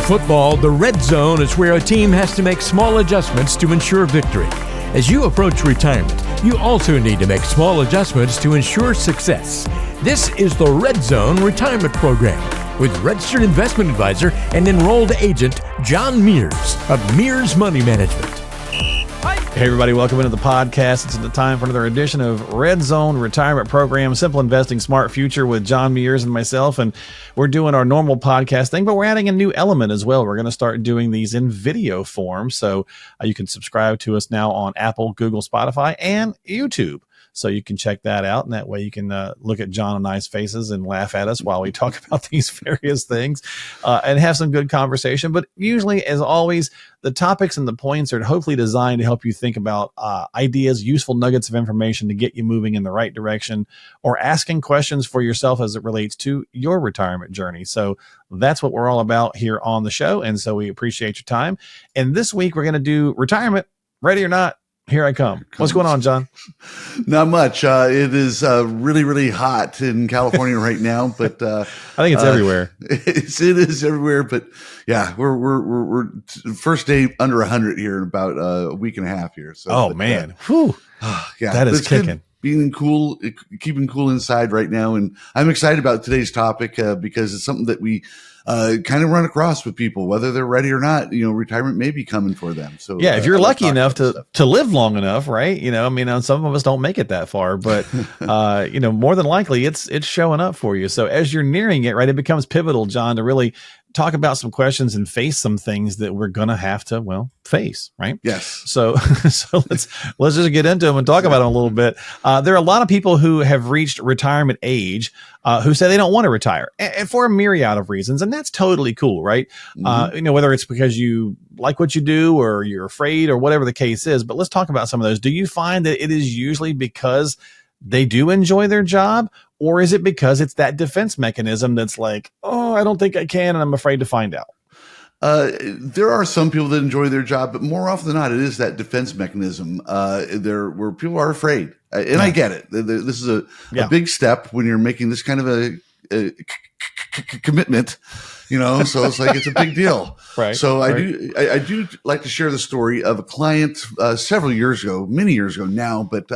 football, the red zone is where a team has to make small adjustments to ensure victory. As you approach retirement, you also need to make small adjustments to ensure success. This is the Red Zone Retirement Program with registered investment advisor and enrolled agent John Mears of Mears Money Management. Hey everybody, welcome into the podcast. It's the time for another edition of Red Zone Retirement Program, Simple Investing, Smart Future with John Mears and myself. And we're doing our normal podcast thing, but we're adding a new element as well. We're going to start doing these in video form. So you can subscribe to us now on Apple, Google, Spotify, and YouTube. So you can check that out. And that way you can look at John and I's faces and laugh at us while we talk about these various things and have some good conversation. But usually, as always, the topics and the points are hopefully designed to help you think about ideas, useful nuggets of information to get you moving in the right direction or asking questions for yourself as it relates to your retirement journey. So that's what we're all about here on the show. And so we appreciate your time. And this week, we're going to do retirement, ready or not. Here I come. What's going on, John? Not much. It is really, really hot in California right now, but I think it's everywhere. It is everywhere. But yeah, we're first day under 100 here in about a week and a half here. So, man, whew. Yeah, that is kicking. Being cool, keeping cool inside right now, and I'm excited about today's topic because it's something that we kind of run across with people, whether they're ready or not. You know, retirement may be coming for them. So yeah, if you're lucky enough to live long enough, right? You know, I mean, some of us don't make it that far, but you know, more than likely, it's showing up for you. So as you're nearing it, right, it becomes pivotal, John, to really talk about some questions and face some things that we're gonna have to face, right? Yes. So let's just get into them and talk about them a little bit. There are a lot of people who have reached retirement age who say they don't want to retire, and for a myriad of reasons, and that's totally cool, right? Mm-hmm. You know, whether it's because you like what you do or you're afraid or whatever the case is. But let's talk about some of those. Do you find that it is usually because they do enjoy their job, or is it because it's that defense mechanism that's like, oh, I don't think I can, and I'm afraid to find out? There are some people that enjoy their job, but more often than not, it is that defense mechanism where people are afraid. And I get it. This is a big step when you're making this kind of a commitment, you know, so it's like, it's a big deal. Right. So I do like to share the story of a client several years ago, many years ago now, but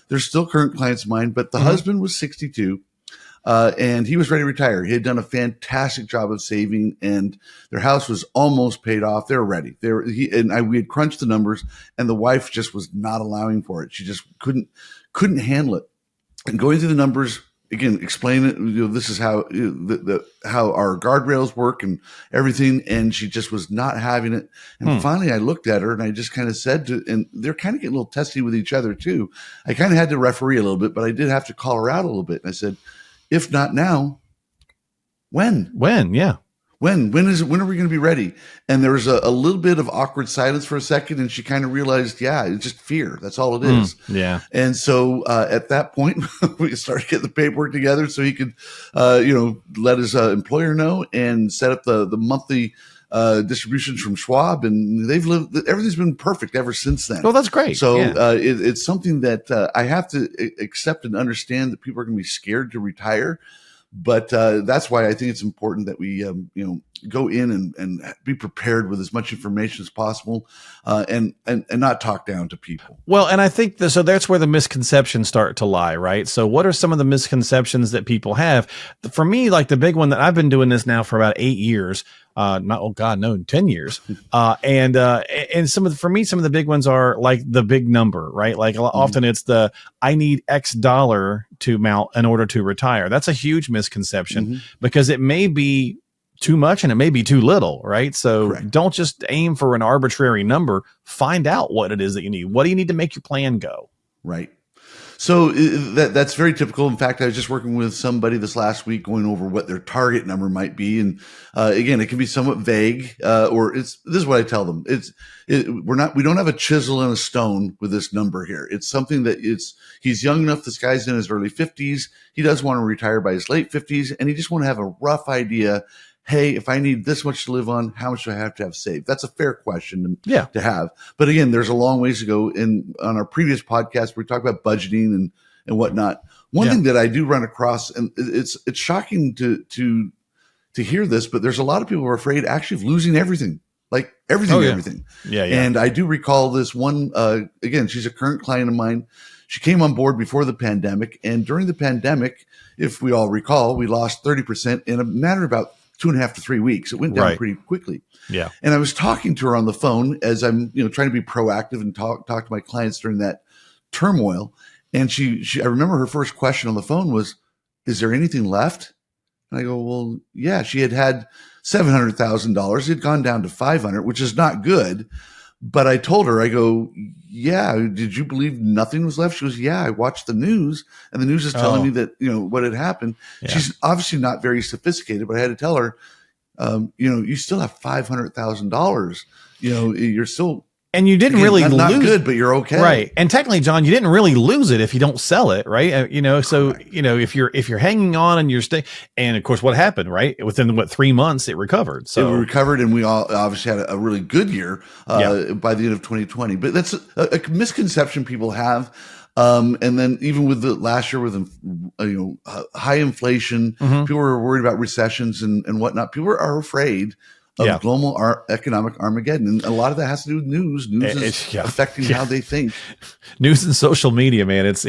they're still current clients of mine, but the husband was 62. And he was ready to retire. He had done a fantastic job of saving, and their house was almost paid off. They were ready. We had crunched the numbers, and the wife just was not allowing for it. She just couldn't handle it. And going through the numbers again, explain it. You know, this is how how our guardrails work and everything. And she just was not having it. And finally, I looked at her and I just kind of said and they're kind of getting a little testy with each other too. I kind of had to referee a little bit, but I did have to call her out a little bit. And I said, if not now, when? Yeah. When are we going to be ready? And there was a little bit of awkward silence for a second. And she kind of realized, yeah, it's just fear. That's all it is. Yeah. And so at that point, we started getting the paperwork together so he could, let his employer know and set up the monthly distributions from Schwab. And everything's been perfect ever since then. Oh, that's great. So it's something that I have to accept and understand that people are going to be scared to retire. But that's why I think it's important that we, go in and be prepared with as much information as possible, and not talk down to people. Well, and I think so that's where the misconceptions start to lie, right? So what are some of the misconceptions that people have? For me, like the big one that I've been doing this now for about 8 years, 10 years. And some of the big ones are like the big number, right? Like often it's I need X dollar to mount in order to retire. That's a huge misconception because it may be too much and it may be too little, right? So Correct. Don't just aim for an arbitrary number. Find out what it is that you need. What do you need to make your plan go? Right. So that's very typical. In fact, I was just working with somebody this last week going over what their target number might be. And again, it can be somewhat vague, this is what I tell them. We don't have a chisel and a stone with this number here. It's something that he's young enough. This guy's in his early 50s. He does want to retire by his late 50s, and he just want to have a rough idea. Hey, if I need this much to live on, how much do I have to have saved? That's a fair question to have. But again, there's a long ways to go. On our previous podcast, we talked about budgeting and whatnot. One thing that I do run across, and it's shocking to to hear this, but there's a lot of people who are afraid actually of losing everything, like everything, everything. Yeah. And I do recall this one, again, she's a current client of mine. She came on board before the pandemic. And during the pandemic, if we all recall, we lost 30% in a matter of about 2.5 to 3 weeks. It went down pretty quickly. Yeah. And I was talking to her on the phone as I'm, trying to be proactive and talk to my clients during that turmoil. And I remember her first question on the phone was, "Is there anything left?" And I go, "Well, yeah." She had $700,000. It had gone down to 500, which is not good. But I told her, I go, "Yeah, did you believe nothing was left?" She goes, "Yeah, I watched the news, and the news is telling me that, what had happened." Yeah. She's obviously not very sophisticated, but I had to tell her, you still have $500,000. You're still, and you didn't really not lose good, but you're okay. Right. And technically, John, you didn't really lose it if you don't sell it. Right. So, Correct. If you're hanging on and you're staying, and of course, what happened, right? Within 3 months, it recovered. So it recovered, and we all obviously had a really good year by the end of 2020. But that's a misconception people have. And then even with the last year with, high inflation, people were worried about recessions and whatnot. People are afraid of global economic Armageddon. And a lot of that has to do with news. News is affecting how they think. News and social media, man, it's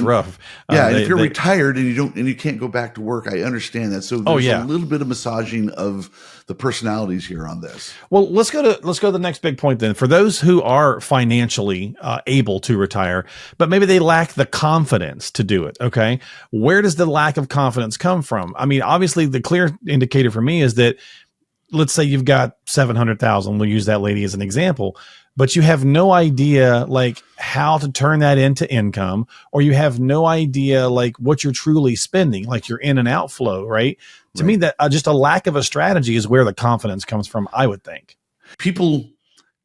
rough. And if you're retired and you can't go back to work, I understand that. So there's a little bit of massaging of the personalities here on this. Well, let's go to the next big point then. For those who are financially able to retire, but maybe they lack the confidence to do it. Okay. Where does the lack of confidence come from? I mean, obviously the clear indicator for me is that, let's say you've got 700,000. We'll use that lady as an example, but you have no idea like how to turn that into income, or you have no idea like what you're truly spending, like your in and outflow, right? To me, that just a lack of a strategy is where the confidence comes from, I would think. People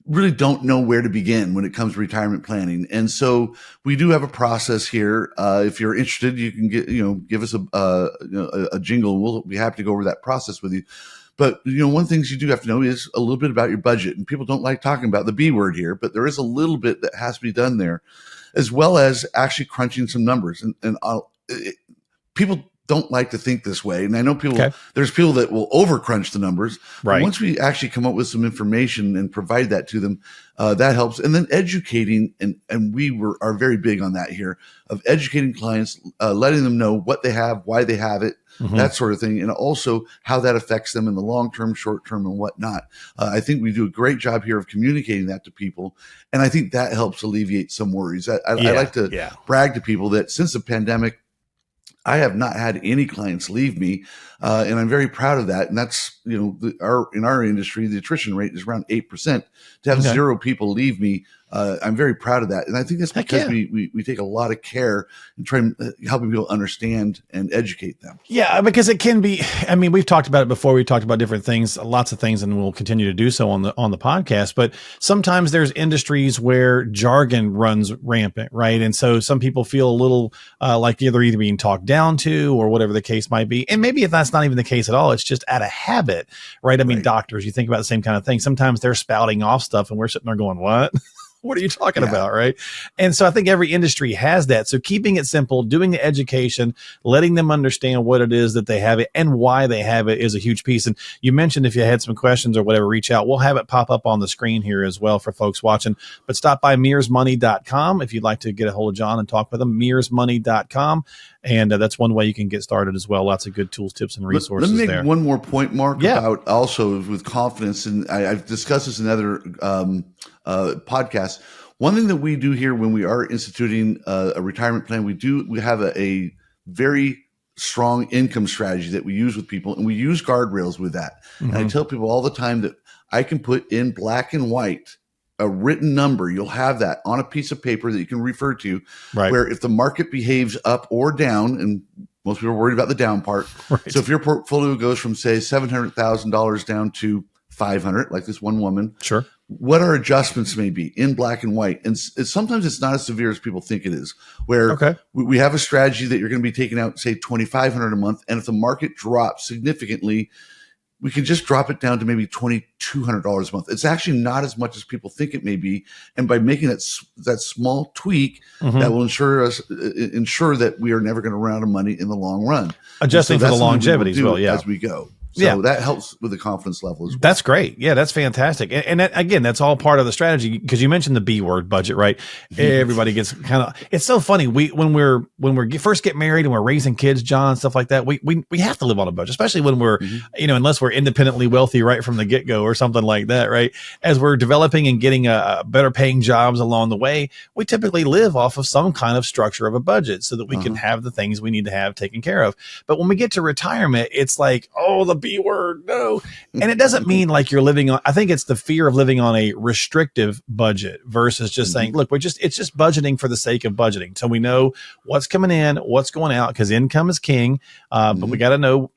really don't know where to begin when it comes to retirement planning. And so we do have a process here. If you're interested, you can give us a jingle. We'll be happy to go over that process with you. But, one of the things you do have to know is a little bit about your budget. And people don't like talking about the B word here, but there is a little bit that has to be done there, as well as actually crunching some numbers. And people don't like to think this way. And I know there's people that will over crunch the numbers. Right. But once we actually come up with some information and provide that to them, that helps. And then educating, and we are very big on that here, of educating clients, letting them know what they have, why they have it, that sort of thing, and also how that affects them in the long term, short term, and whatnot. I think we do a great job here of communicating that to people, and I think that helps alleviate some worries. I like to brag to people that since the pandemic, I have not had any clients leave me, and I'm very proud of that. And that's, in our industry, the attrition rate is around 8%. To have 0 people leave me, I'm very proud of that. And I think that's because we take a lot of care in trying helping people understand and educate them. Yeah, because it can be. I mean, we've talked about it before. We talked about different things, lots of things, and we'll continue to do so on the podcast. But sometimes there's industries where jargon runs rampant, right? And so some people feel a little like they're either being talked down to or whatever the case might be. And maybe if that's not even the case at all, it's just out of habit, right? I mean, doctors, you think about the same kind of thing. Sometimes they're spouting off stuff and we're sitting there going, what? What are you talking about? Right. And so I think every industry has that. So keeping it simple, doing the education, letting them understand what it is that they have it and why they have it is a huge piece. And you mentioned if you had some questions or whatever, reach out. We'll have it pop up on the screen here as well for folks watching. But stop by mearsmoney.com if you'd like to get a hold of John and talk with him, mearsmoney.com. And that's one way you can get started as well. Lots of good tools, tips, and resources there. Let me make one more point, Mark, about also with confidence. And I've discussed this in other podcasts. One thing that we do here when we are instituting a retirement plan, we have a very strong income strategy that we use with people, and we use guardrails with that. And I tell people all the time that I can put in black and white a written number. You'll have that on a piece of paper that you can refer to, where if the market behaves up or down, and most people are worried about the down part. Right. So if your portfolio goes from, say, $700,000 down to 500, like this one woman, sure, what our adjustments may be in black and white. And sometimes it's not as severe as people think it is, where we have a strategy that you're going to be taking out, say, $2,500 a month. And if the market drops significantly, we can just drop it down to maybe $2,200 a month. It's actually not as much as people think it may be. And by making that small tweak, that will ensure that we are never going to run out of money in the long run. Adjusting for the longevity as well, as we go. So that helps with the confidence level as well. That's great. Yeah, that's fantastic. And that, again, that's all part of the strategy, because you mentioned the B word, budget, right? Everybody gets kind of, it's so funny. When we first get married and we're raising kids, John, stuff like that, we have to live on a budget, especially when we're, unless we're independently wealthy right from the get go or something like that, right? As we're developing and getting better paying jobs along the way, we typically live off of some kind of structure of a budget so that we can have the things we need to have taken care of. But when we get to retirement, it's like, oh, the B word, no. And it doesn't mean like you're living on, I think it's the fear of living on a restrictive budget versus just saying, look, it's just budgeting for the sake of budgeting. So we know what's coming in, what's going out, because income is king. But we got to know,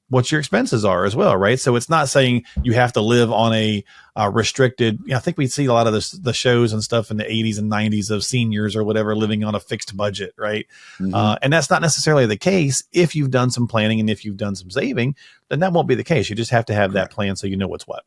what your expenses are as well, right? So it's not saying you have to live on a restricted. I think we see a lot of the shows and stuff in the 80s and 90s of seniors or whatever living on a fixed budget, right? And that's not necessarily the case. If you've done some planning and if you've done some saving, then that won't be the case. You just have to have that plan so you know what's what.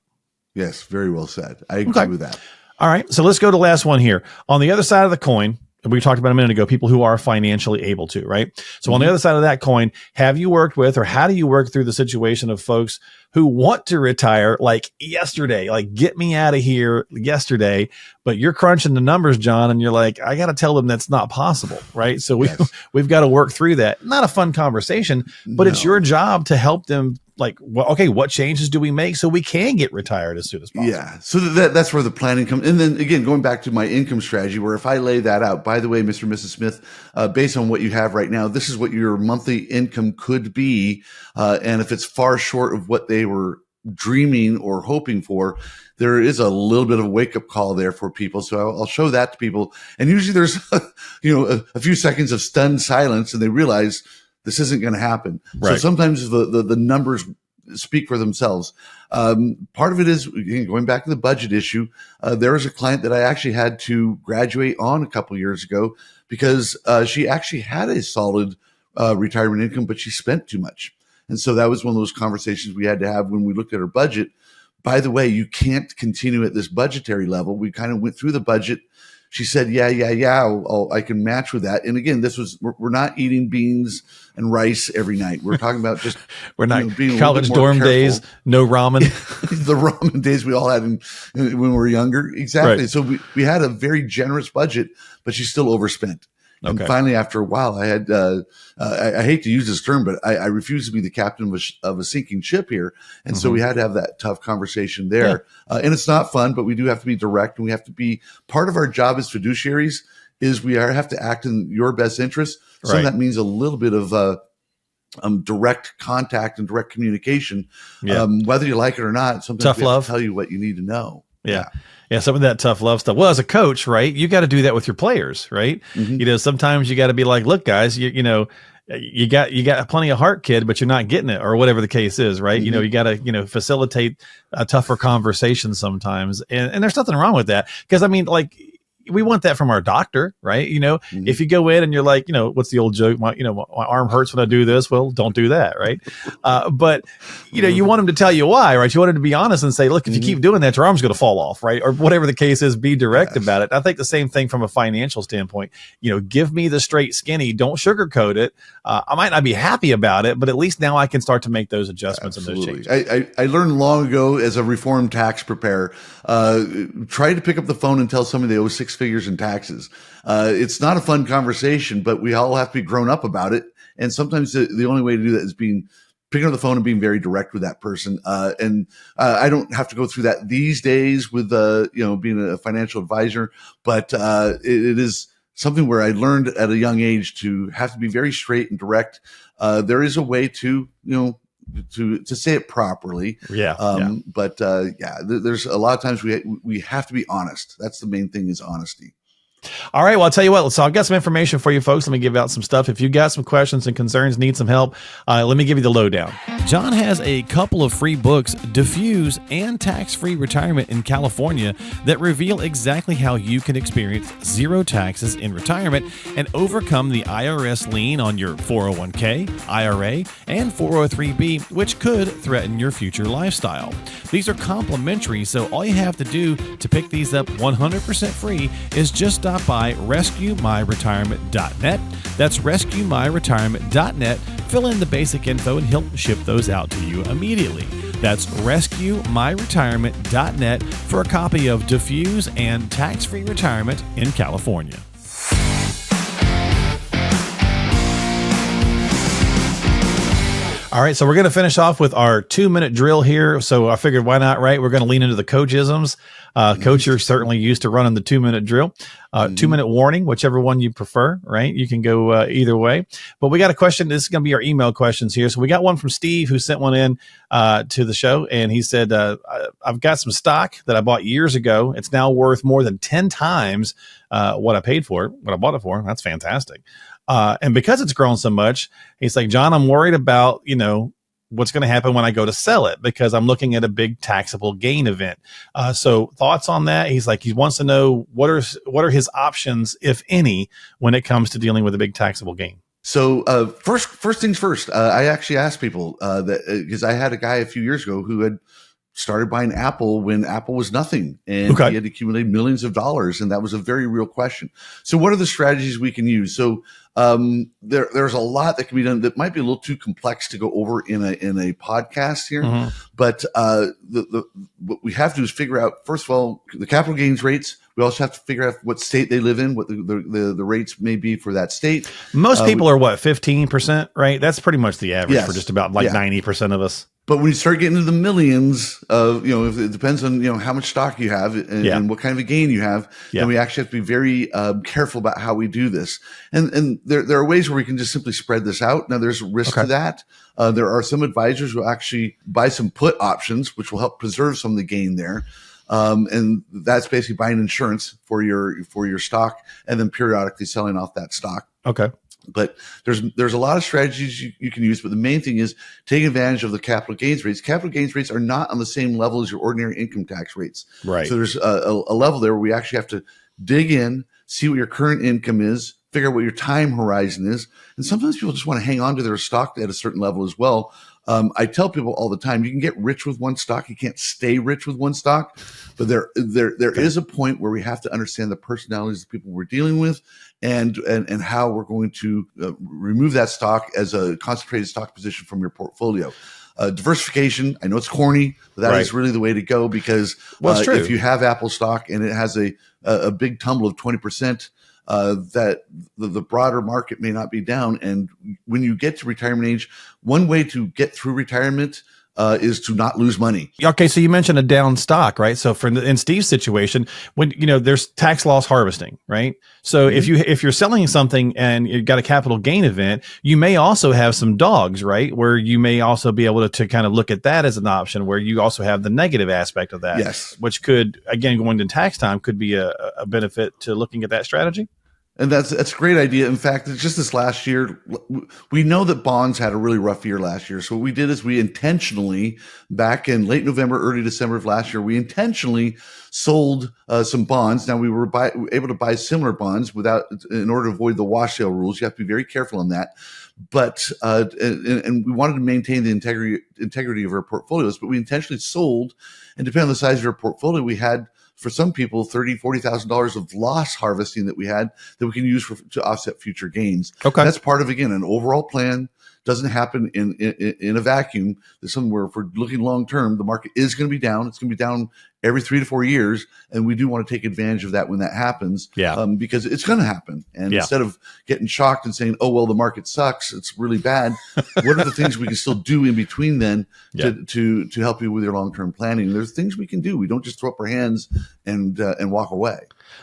Yes, very well said. I agree with that. All right, so let's go to the last one here. On the other side of the coin, we talked about a minute ago, people who are financially able to, right? So on the other side of that coin, have you worked with, or how do you work through the situation of folks who want to retire like yesterday, like get me out of here yesterday, but you're crunching the numbers, John, and you're like, I got to tell them that's not possible, right? So we've got to work through that. Not a fun conversation, but it's your job to help them. Like, well, okay, what changes do we make so we can get retired as soon as possible? Yeah. So that's where the planning comes. And then again, going back to my income strategy, where if I lay that out, by the way, Mr. and Mrs. Smith, based on what you have right now, this is what your monthly income could be. And if it's far short of what they were dreaming or hoping for, there is a little bit of a wake up call there for people. So I'll show that to people. And usually there's, a few seconds of stunned silence, and they realize this isn't going to happen. Right. So sometimes the numbers speak for themselves. Part of it is, going back to the budget issue. There was a client that I actually had to graduate on a couple of years ago because she actually had a solid retirement income, but she spent too much. And so that was one of those conversations we had to have when we looked at her budget. By the way, you can't continue at this budgetary level. We kind of went through the budget. She said, yeah, I can match with that. And again, we're not eating beans and rice every night. We're talking about just, we're not being college dorm days, no ramen. The ramen days we all had when we were younger. Exactly. Right. So we had a very generous budget, but she still overspent. And finally, after a while, I had, I hate to use this term, but I refuse to be the captain of a sinking ship here. And so we had to have that tough conversation there. Yeah. And it's not fun, but we do have to be direct, and we have to be, part of our job as fiduciaries is we have to act in your best interest. So that means a little bit of, direct contact and direct communication, whether you like it or not. Sometimes tough we have love. to tell you what you need to know. Yeah, some of that tough love stuff. Well, as a coach, right, you got to do that with your players, right? Sometimes you got to be like, look, guys, you got plenty of heart, kid, but you're not getting it, or whatever the case is, right? You got to, facilitate a tougher conversation sometimes. And there's nothing wrong with that. Because, I mean, like, we want that from our doctor, right? If you go in and you're like, what's the old joke? My arm hurts when I do this. Well, don't do that, right? But you want them to tell you why, right? You want them to be honest and say, look, if you keep doing that, your arm's going to fall off, right? Or whatever the case is, be direct about it. I think the same thing from a financial standpoint. Give me the straight skinny. Don't sugarcoat it. I might not be happy about it, but at least now I can start to make those adjustments and those changes. I learned long ago as a reformed tax preparer, try to pick up the phone and tell somebody they owe 6 figures in taxes. It's not a fun conversation, but we all have to be grown up about it. And sometimes the only way to do that is picking up the phone and being very direct with that person. And I don't have to go through that these days with, being a financial advisor, but it is something where I learned at a young age to have to be very straight and direct. There is a way to say it properly. But there's a lot of times we have to be honest. That's the main thing, is honesty. All right. Well, I'll tell you what. So I've got some information for you folks. Let me give out some stuff. If you got some questions and concerns, need some help, let me give you the lowdown. John has a couple of free books, Diffuse and Tax-Free Retirement in California, that reveal exactly how you can experience zero taxes in retirement and overcome the IRS lien on your 401k, IRA, and 403b, which could threaten your future lifestyle. These are complimentary, so all you have to do to pick these up 100% free is just stop by rescuemyretirement.net. That's rescuemyretirement.net Fill in the basic info and he'll ship those out to you immediately. That's rescuemyretirement.net for a copy of Diffuse and Tax-Free Retirement in California. All right, so we're going to finish off with our 2-minute drill here. So I figured, why not, right? We're going to lean into the coachisms. Coach, you're certainly used to running the 2-minute drill. 2-minute warning, whichever one you prefer, right? You can go either way. But we got a question. This is going to be our email questions here. So we got one from Steve who sent one in to the show. And he said, I've got some stock that I bought years ago. It's now worth more than 10 times what I paid for it, what I bought it for. That's fantastic. And because it's grown so much, he's like, John, I'm worried about, what's going to happen when I go to sell it because I'm looking at a big taxable gain event. So thoughts on that? He's like, he wants to know what are his options, if any, when it comes to dealing with a big taxable gain. So first things first, I actually asked people that because I had a guy a few years ago who had started buying Apple when Apple was nothing, and he had accumulated millions of dollars, and that was a very real question. So what are the strategies we can use? So there's a lot that can be done that might be a little too complex to go over in a podcast here. Mm-hmm. But what we have to do is figure out, first of all, the capital gains rates. We also have to figure out what state they live in, what the rates may be for that state. Most people are 15%, right? That's pretty much the average for just about 90% of us. But when you start getting into the millions of, if it depends on, how much stock you have and what kind of a gain you have, then we actually have to be very careful about how we do this. And there are ways where we can just simply spread this out. Now, there's risk to that. There are some advisors who actually buy some put options, which will help preserve some of the gain there. And that's basically buying insurance for your stock and then periodically selling off that stock. Okay. But there's a lot of strategies you can use, but the main thing is taking advantage of the capital gains rates. Capital gains rates are not on the same level as your ordinary income tax rates. Right. So there's a level there where we actually have to dig in, see what your current income is, figure out what your time horizon is. And sometimes people just want to hang on to their stock at a certain level as well. I tell people all the time, you can get rich with one stock. You can't stay rich with one stock, but there is a point where we have to understand the personalities of the people we're dealing with and how we're going to remove that stock as a concentrated stock position from your portfolio. Diversification, I know it's corny, but that is really the way to go because if you have Apple stock and it has a big tumble of 20%, that the broader market may not be down. And when you get to retirement age, one way to get through retirement is to not lose money. Okay, so you mentioned a down stock, right? So in Steve's situation, when there's tax loss harvesting, right? So if you're selling something and you've got a capital gain event, you may also have some dogs, right? Where you may also be able to kind of look at that as an option, where you also have the negative aspect of that, which could, again, going to tax time, could be a benefit to looking at that strategy. And that's a great idea. In fact, just this last year, we know that bonds had a really rough year last year. So what we did is we intentionally, back in late November, early December of last year, we intentionally sold some bonds. Now we were able to buy similar bonds in order to avoid the wash sale rules. You have to be very careful on that. But and we wanted to maintain the integrity of our portfolios, but we intentionally sold. And depending on the size of our portfolio, we had, for some people, $30,000, $40,000 of loss harvesting that we had that we can use to offset future gains. Okay. That's part of, again, an overall plan. Doesn't happen in a vacuum. There's something where if we're looking long term, the market is going to be down. It's going to be down every 3 to 4 years. And we do want to take advantage of that when that happens. Because it's going to happen. And instead of getting shocked and saying, oh, well, the market sucks, it's really bad. What are the things we can still do in between then to help you with your long-term planning? There's things we can do. We don't just throw up our hands and walk away.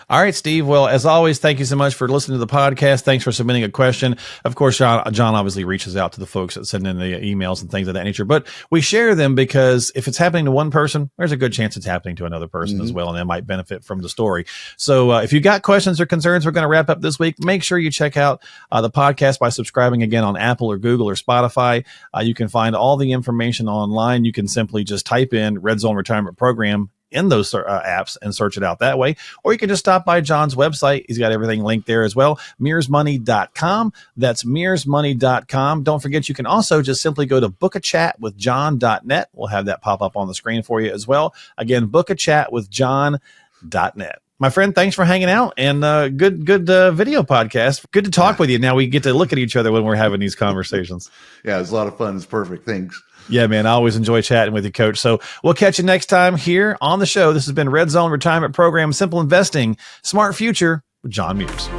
All right, Steve. Well, as always, thank you so much for listening to the podcast. Thanks for submitting a question. Of course, John obviously reaches out to the folks that send in the emails and things of that nature, but we share them because if it's happening to one person, there's a good chance it's happening to another person as well, and they might benefit from the story. So if you got questions or concerns, we're going to wrap up this week. Make sure you check out the podcast by subscribing again on Apple or Google or Spotify. You can find all the information online. You can simply just type in Red Zone Retirement Program in those apps and search it out that way. Or you can just stop by John's website. He's got everything linked there as well. mearsmoney.com. That's mearsmoney.com. Don't forget, you can also just simply go to bookachatwithjohn.net. We'll have that pop up on the screen for you as well. Again, bookachatwithjohn.net. My friend, thanks for hanging out, and good video podcast. Good to talk with you. Now we get to look at each other when we're having these conversations. Yeah, it's a lot of fun. It's perfect. Thanks. Yeah, man, I always enjoy chatting with you, Coach. So we'll catch you next time here on the show. This has been Red Zone Retirement Program, Simple Investing, Smart Future with John Mears.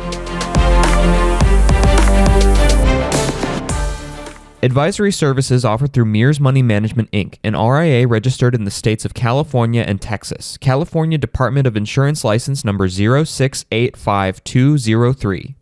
Advisory services offered through Mears Money Management, Inc., an RIA registered in the states of California and Texas. California Department of Insurance License number 0685203.